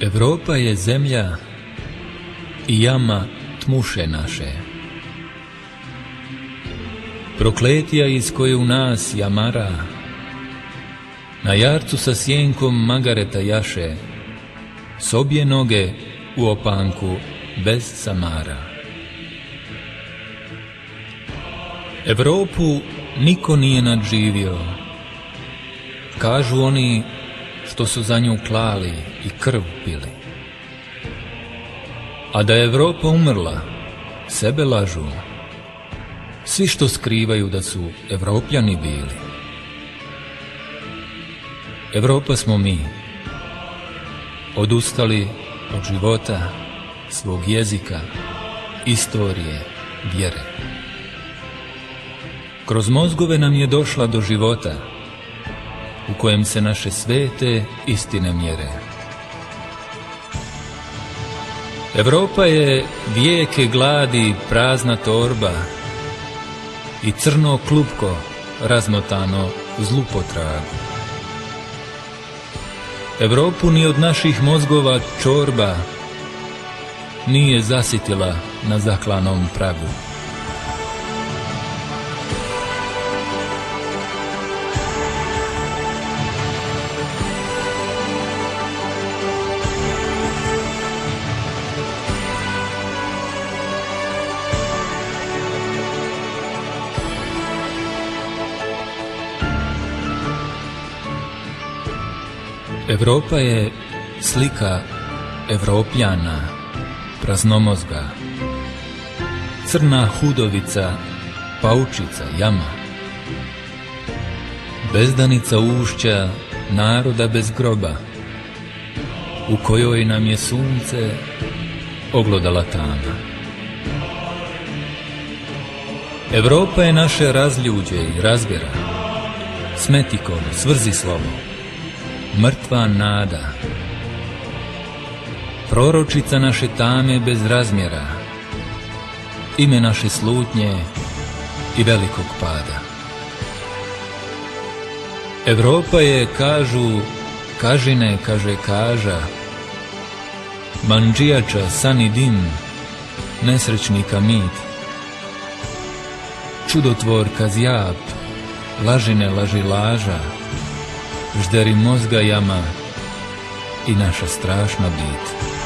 Evropa je zemlja i jama tmuše naše. Prokletija iz koje u nas jamara, na jarcu sa sjenkom magareta jaše, s obje noge u opanku bez samara. Evropu niko nije nadživio, kažu oni što su za nju klali i krv pili. A da je Evropa umrla, sebe lažu, svi što skrivaju da su Evropljani bili. Evropa smo mi, odustali od života, svog jezika, istorije, vjere. Kroz mozgove nam je došla do života, u kojem se naše svete istine mjere. Evropa je vijeke gladi prazna torba i crno klupko razmotano zlu po tragu. Evropu ni od naših mozgova čorba nije zasitila na zaklanom pragu. Evropa je slika Evropljana, praznomozga, crna hudovica, paučica, jama, bezdanica ušća naroda bez groba, u kojoj nam je sunce oglodala tama. Evropa je naše razljuđe i razbjera, smetikovo, svrzislovo, mrtva nada, proročica naše tame bez razmjera, ime naše slutnje i velikog pada. Evropa je, kažu, kažine, kaže kaža, mandžijača, san i dim, nesrećnika mit, čudotvorka zjap, lažine laži laža, žderi mozga jama i naša strašna bit.